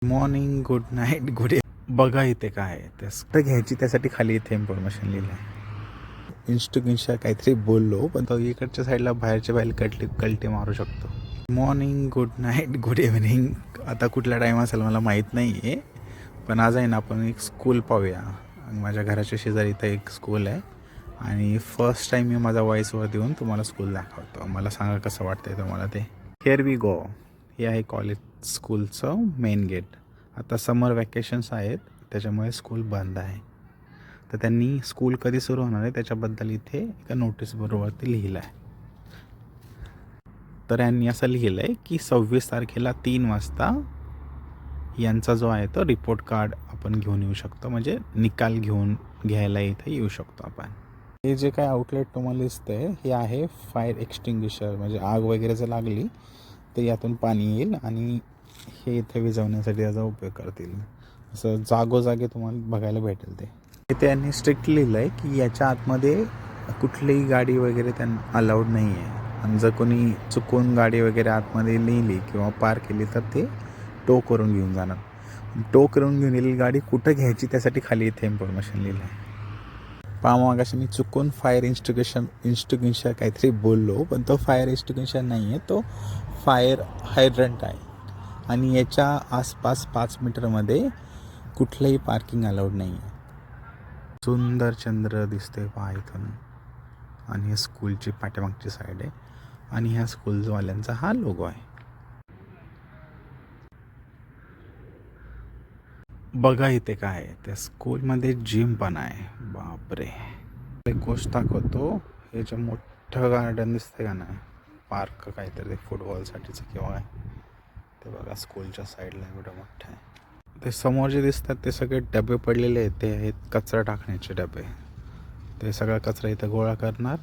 Morning, good night, good बघा इथे काय आहे ते घ्यायची, त्यासाठी खाली इथे इन्फॉर्मेशन लिहिलं आहे. इन्स्टिट्यूशनच्या काहीतरी बोललो, पण तो इकडच्या साईडला बाहेरच्या बाहेर कलटे मारू शकतो. Morning, good night, good evening. आता कुठला टाईम असेल मला माहीत नाही आहे, पण आज आहे ना आपण एक स्कूल पाहूया. माझ्या घराच्या शेजारी इथं एक स्कूल आहे आणि फर्स्ट टाईम मी माझा वॉईसवर देऊन तुम्हाला स्कूल दाखवतो. मला सांगा कसं वाटतंय तुम्हाला ते. Here we go. हे आहे कॉलेज स्कूलचं मेन गेट. आता समर वॅकेशन्स आहेत, त्याच्यामुळे स्कूल बंद आहे. तर त्यांनी स्कूल कधी सुरू होणार आहे त्याच्याबद्दल इथे एका नोटीस बरोबरती लिहिलं आहे. तर यांनी असं लिहिलं आहे की 26 तारखेला 3 वाजता यांचा जो आहे तो रिपोर्ट कार्ड आपण घेऊन येऊ शकतो, म्हणजे निकाल घेऊन घ्यायला इथे येऊ शकतो आपण. हे जे काय आउटलेट तुम्हाला दिसतंय हे आहे फायर एक्सटिंग्विशर, म्हणजे आग वगैरे जर लागली तर यातून पाणी येईल आणि हे इथे विझवण्यासाठी त्याचा उपयोग करतील. असं जागोजागी तुम्हाला बघायला भेटेल. ते इथे यांनी स्ट्रिक्ट लिहिलं आहे की याच्या आतमध्ये कुठलीही गाडी वगैरे त्यांना अलाउड नाही आहे, आणि जर कोणी चुकून गाडी वगैरे आतमध्ये नेली किंवा पार्क केली तर ते टो करून घेऊन जाणार. टो करून घेऊन गेलेली गाडी कुठं घ्यायची त्यासाठी खाली इथे इन्फॉर्मेशन लिहिलं आहे. मागाशी मी चुकून फायर इन्स्टिट्यूशनच्या काहीतरी बोललो, पण तो फायर इन्स्टिट्यूशन नाही आहे, तो फायर हायड्रंट आहे. आणि याच्या आसपास 5 मीटरमध्ये कुठलंही पार्किंग अलाउड नाही आहे. सुंदर चंद्र दिसते पहा इथून, आणि हे स्कूलची पाठीमागची साईड आहे, आणि ह्या स्कूलवाल्यांचा हा लोगो आहे. बघा इथे काय आहे, त्या स्कूलमध्ये जिम पण आहे. बापरे, एक गोष्ट दाखवतो. हे जे मोठं गार्डन दिसतंय का नाही, पार्क काहीतरी फुटबॉलसाठीचं किंवा काय, ते बघा स्कूलच्या साईडला एवढं मोठं आहे. ते समोर जे दिसतात ते सगळे डबे पडलेले आहेत, ते आहेत कचरा टाकण्याचे डबे. ते सगळा कचरा इथं गोळा करणार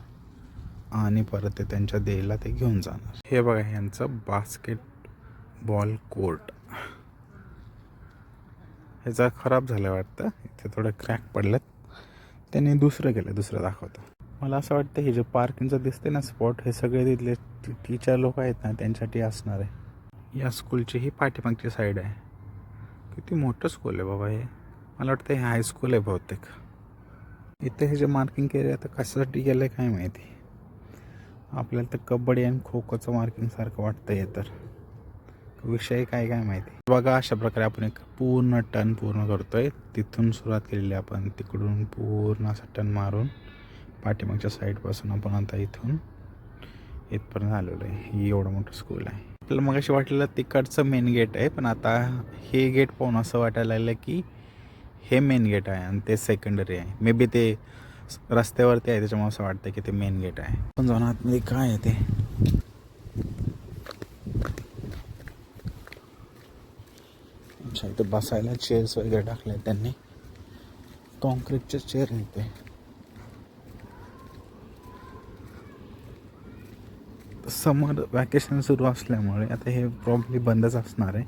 आणि परत ते त्यांच्या देईला ते घेऊन जाणार. हे बघा यांचं बास्केटबॉल कोर्ट. ह्याचा खराब झालं वाटतं, इथे थोडं क्रॅक पडलेत. त्यांनी दुसरं केलं, दुसरं दाखवतो. मला असं वाटतं हे जे पार्किंगचं दिसते ना स्पॉट, हे सगळे तिथले टीचर लोक आहेत ना त्यांच्यासाठी असणार आहे. या स्कूलची ही पाठीमागची साईड आहे. किती मोठं स्कूल आहे बाबा हे. मला वाटतं हे हायस्कूल आहे बहुतेक. इथे हे जे मार्किंग केलं आहे तर कशासाठी केलं आहे काय माहिती. आपल्याला तर कबड्डी आणि खो खोचं मार्किंग सारखं वाटतं आहे, तर विषय काय माहिती. बघा अशा प्रकारे आपण एक पूर्ण टर्न पूर्ण करतोय. तिथून सुरुवात केलेली आपण, तिकडून पूर्ण असा टर्न मारून पाठीमागच्या साईडपासून आपण आता इथून इथपर्यंत आलेलो आहे. ही एवढं मोठं स्कूल आहे. आपल्याला मग अशी वाटलेलं तिकडचं मेन गेट आहे, पण आता हे गेट पाहून असं वाटायला लागलं की हे मेन गेट आहे आणि ते सेकंडरी आहे. मे बी ते रस्त्यावरती आहे त्याच्यामुळे असं वाटतं की ते मेन गेट आहे. पण जाऊन आतमध्ये काय आहे ते. अच्छा, इथं बसायला चेअर्स वगैरे टाकले आहेत त्यांनी, कॉन्क्रीटचे चेअर आहेत ते. समर वॅकेशन सुरू असल्यामुळे आता हे प्रॉब्ली बंदच असणार आहे,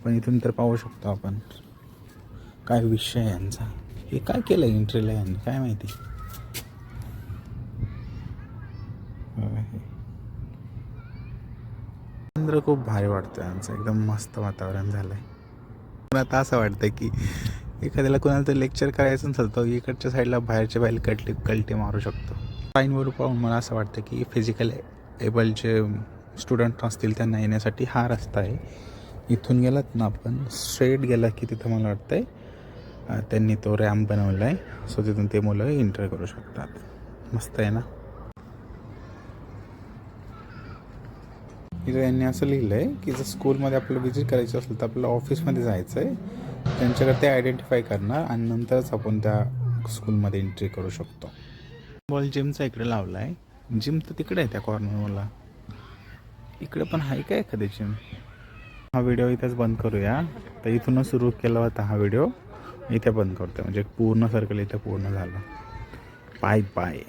पण इथून तर पाहू शकतो आपण काय विषय यांचा. हे काय केलं एंट्रीला यांनी काय माहिती. चंद्र खूप भारी वाटतं यांचं, एकदम मस्त वातावरण झालं आहे. पण आता असं वाटतं की एखाद्याला कोणाला तर लेक्चर करायचं नसेल तर इकडच्या साईडला बाहेरच्या बाहेर कलटे मारू शकतो. साईनवर पाहून मला असं वाटतं की फिजिकल एबल जे स्टुडंट असतील त्यांना येण्यासाठी हा रस्ता आहे. इथून गेलात ना आपण स्ट्रेट गेला की तिथं मला वाटतं आहे त्यांनी तो रॅम्प बनवला आहे, सो तिथून ते मुलं एंटर करू शकतात. मस्त आहे ना. इथं यांनी असं लिहिलं आहे की जर स्कूलमध्ये आपल्याला विजिट करायची असेल तर आपल्याला ऑफिसमध्ये जायचं आहे, त्यांच्याकडे ते आयडेंटिफाय करणार आणि नंतरच आपण त्या स्कूलमध्ये एंट्री करू शकतो. बॉल जिमचा इकडे लावला आहे. जिम तर तिकडे आहे त्या कॉर्नरला. इकडे पण आहे का एखादी जिम. हा व्हिडिओ इथेच बंद करूया. तर इथूनच सुरू केला होता हा व्हिडिओ, इथे बंद करतो, म्हणजे पूर्ण सर्कल इथे पूर्ण झालं. Bye bye.